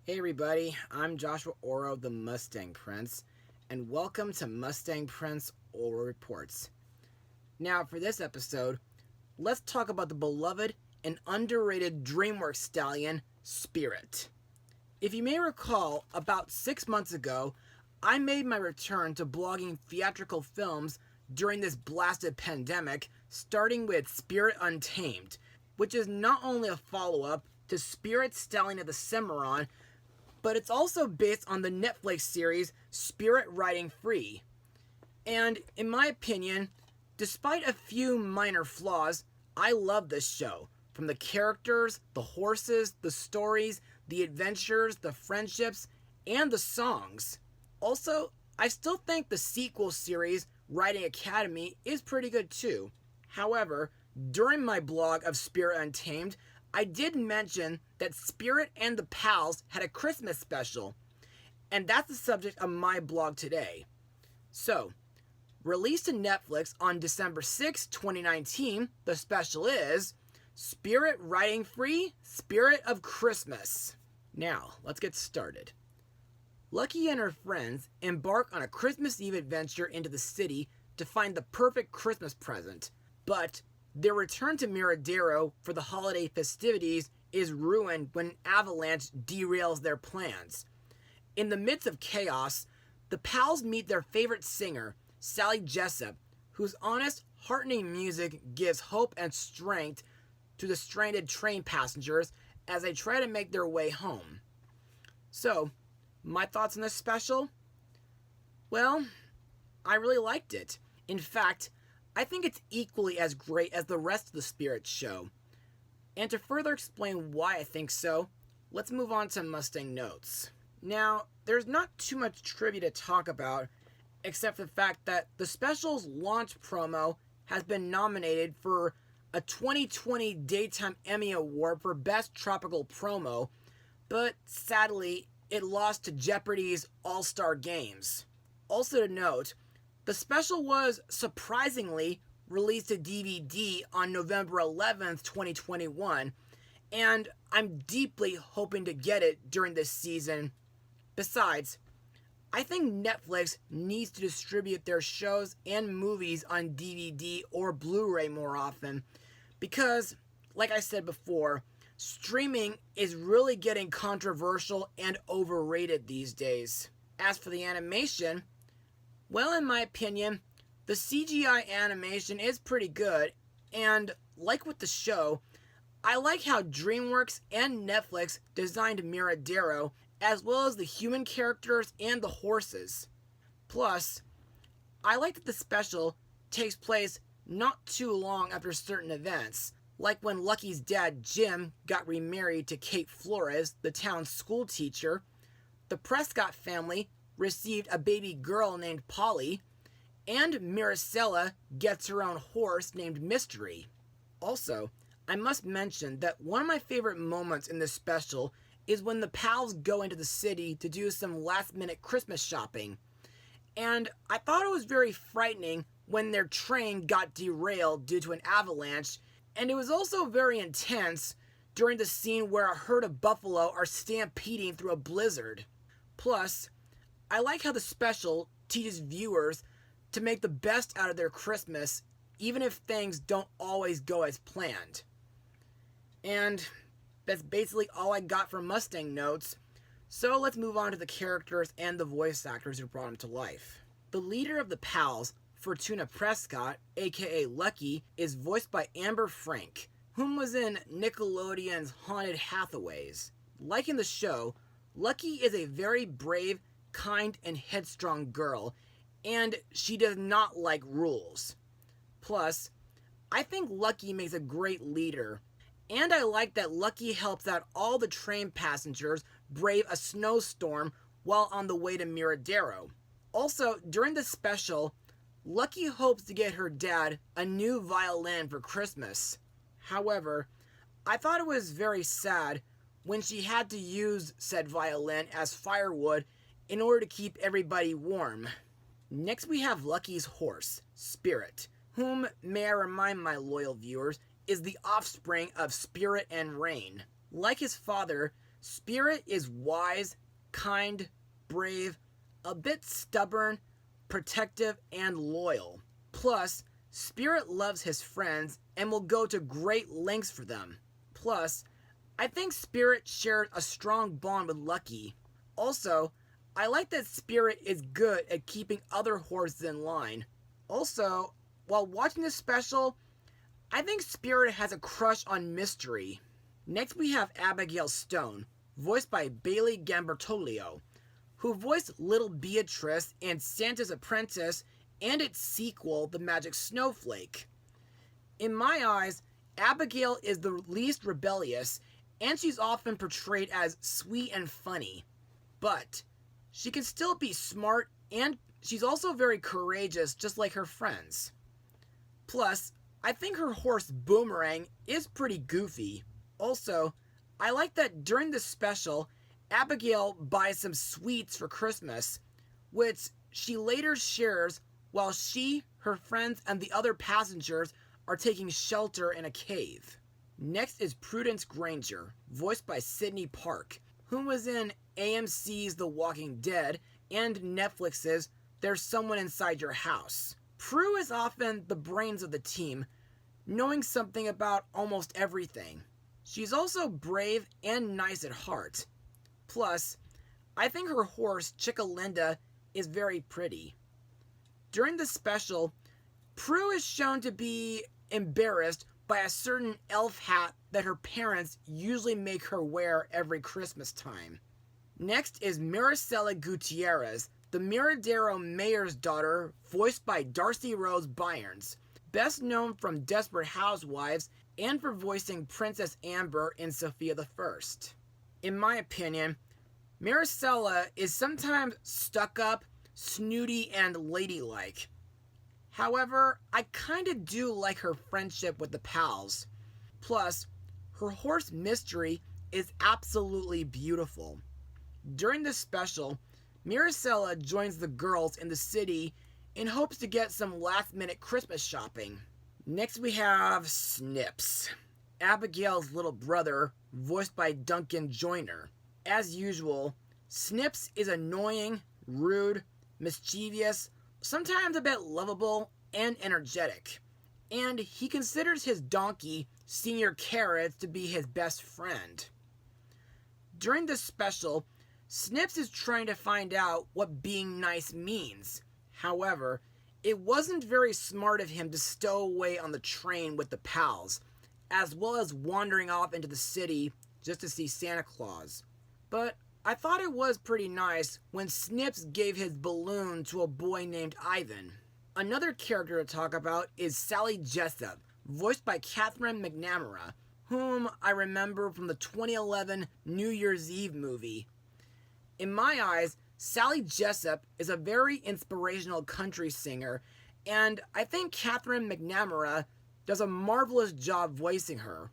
Hey everybody, I'm Joshua Orro, the Mustang Prince, and welcome to Mustang Prince Orro Reports. Now, for this episode, let's talk about the beloved and underrated DreamWorks stallion, Spirit. If you may recall, about 6 months ago, I made my return to blogging theatrical films during this blasted pandemic, starting with Spirit Untamed, which is not only a follow-up to Spirit Stallion of the Cimarron, but it's also based on the Netflix series Spirit Riding Free. And in my opinion, despite a few minor flaws, I love this show. From the characters, the horses, the stories, the adventures, the friendships, and the songs. Also, I still think the sequel series, Riding Academy, is pretty good too. However, during my blog of Spirit Untamed, I did mention that Spirit and the Pals had a Christmas special, and that's the subject of my blog today. So, released to Netflix on December 6, 2019, the special is Spirit Riding Free, Spirit of Christmas. Now, let's get started. Lucky and her friends embark on a Christmas Eve adventure into the city to find the perfect Christmas present, but their return to Miradero for the holiday festivities is ruined when an avalanche derails their plans. In the midst of chaos, the pals meet their favorite singer, Sally Jessup, whose honest, heartening music gives hope and strength to the stranded train passengers as they try to make their way home. So, my thoughts on this special? Well, I really liked it. In fact, I think it's equally as great as the rest of the Spirit show. And to further explain why I think so, let's move on to Mustang notes. Now, there's not too much trivia to talk about, except for the fact that the special's launch promo has been nominated for a 2020 Daytime Emmy Award for Best Tropical Promo, but sadly, it lost to Jeopardy's All-Star Games. Also to note, the special was, surprisingly, released to DVD on November 11th, 2021, and I'm deeply hoping to get it during this season. Besides, I think Netflix needs to distribute their shows and movies on DVD or Blu-ray more often, because, like I said before, streaming is really getting controversial and overrated these days. As for the animation, well, in my opinion, the CGI animation is pretty good, and like with the show, I like how DreamWorks and Netflix designed Miradero, as well as the human characters and the horses. Plus, I like that the special takes place not too long after certain events, like when Lucky's dad Jim got remarried to Kate Flores, the town's school teacher, the Prescott family received a baby girl named Polly, and Miracella gets her own horse named Mystery. Also, I must mention that one of my favorite moments in this special is when the pals go into the city to do some last-minute Christmas shopping. And I thought it was very frightening when their train got derailed due to an avalanche, and it was also very intense during the scene where a herd of buffalo are stampeding through a blizzard. Plus, I like how the special teaches viewers to make the best out of their Christmas, even if things don't always go as planned. And that's basically all I got from Mustang notes, so let's move on to the characters and the voice actors who brought them to life. The leader of the pals, Fortuna Prescott, aka Lucky, is voiced by Amber Frank, whom was in Nickelodeon's Haunted Hathaways. Like in the show, Lucky is a very brave, kind, and headstrong girl, and she does not like rules. Plus, I think Lucky makes a great leader, and I like that Lucky helps out all the train passengers brave a snowstorm while on the way to Miradero. Also, during the special, Lucky hopes to get her dad a new violin for Christmas. However, I thought it was very sad when she had to use said violin as firewood in order to keep everybody warm. Next we have Lucky's horse, Spirit, whom, may I remind my loyal viewers, is the offspring of Spirit and Rain. Like his father, Spirit is wise, kind, brave, a bit stubborn, protective, and loyal. Plus, Spirit loves his friends and will go to great lengths for them. Plus, I think Spirit shares a strong bond with Lucky. Also, I like that Spirit is good at keeping other horses in line. Also, while watching this special, I think Spirit has a crush on Mystery. Next we have Abigail Stone, voiced by Bailey Gambertolio, who voiced Little Beatrice in Santa's Apprentice and its sequel, The Magic Snowflake. In my eyes, Abigail is the least rebellious, and she's often portrayed as sweet and funny. But she can still be smart, and she's also very courageous, just like her friends. Plus, I think her horse Boomerang is pretty goofy. Also, I like that during this special, Abigail buys some sweets for Christmas, which she later shares while she, her friends, and the other passengers are taking shelter in a cave. Next is Prudence Granger, voiced by Sydney Park, who was in AMC's The Walking Dead and Netflix's There's Someone Inside Your House. Prue is often the brains of the team, knowing something about almost everything. She's also brave and nice at heart. Plus, I think her horse, Chickalinda, is very pretty. During the special, Prue is shown to be embarrassed by a certain elf hat that her parents usually make her wear every Christmas time. Next is Maricela Gutierrez, the Miradero mayor's daughter, voiced by Darcy Rose Byarns, best known from Desperate Housewives and for voicing Princess Amber in Sophia the First. In my opinion, Maricela is sometimes stuck up, snooty, and ladylike. However, I kinda do like her friendship with the pals. Plus, her horse Mystery is absolutely beautiful. During this special, Maricela joins the girls in the city in hopes to get some last-minute Christmas shopping. Next we have Snips, Abigail's little brother, voiced by Duncan Joyner. As usual, Snips is annoying, rude, mischievous, sometimes a bit lovable, and energetic. And he considers his donkey, Senior Carrots, to be his best friend. During this special, Snips is trying to find out what being nice means. However, it wasn't very smart of him to stow away on the train with the pals, as well as wandering off into the city just to see Santa Claus. But I thought it was pretty nice when Snips gave his balloon to a boy named Ivan. Another character to talk about is Sally Jessup, voiced by Catherine McNamara, whom I remember from the 2011 New Year's Eve movie. In my eyes, Sally Jessup is a very inspirational country singer, and I think Catherine McNamara does a marvelous job voicing her.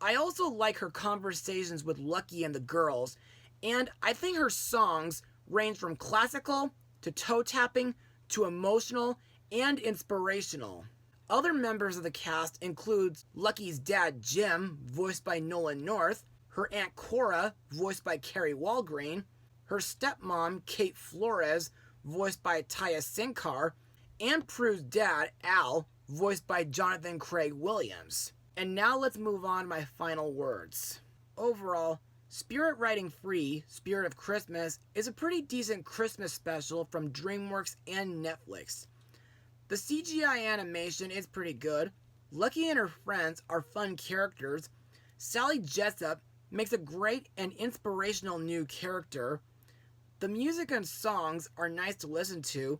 I also like her conversations with Lucky and the girls, and I think her songs range from classical to toe-tapping to emotional and inspirational. Other members of the cast include Lucky's dad Jim, voiced by Nolan North, her Aunt Cora, voiced by Carrie Walgreen, her stepmom Kate Flores, voiced by Taya Sinkar, and Prue's dad Al, voiced by Jonathan Craig Williams. And now let's move on to my final words. Overall, Spirit Riding Free, Spirit of Christmas is a pretty decent Christmas special from DreamWorks and Netflix. The CGI animation is pretty good, Lucky and her friends are fun characters, Sally Jessup makes a great and inspirational new character, the music and songs are nice to listen to,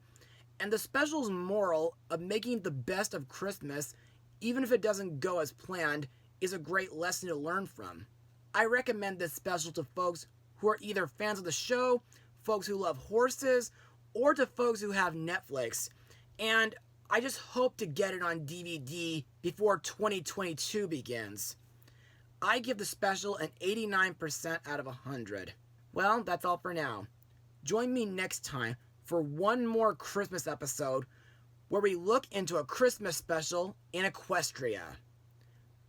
and the special's moral of making the best of Christmas, even if it doesn't go as planned, is a great lesson to learn from. I recommend this special to folks who are either fans of the show, folks who love horses, or to folks who have Netflix. And I just hope to get it on DVD before 2022 begins. I give the special an 89% out of 100. Well, that's all for now. Join me next time for one more Christmas episode where we look into a Christmas special in Equestria.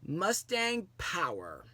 Mustang Power.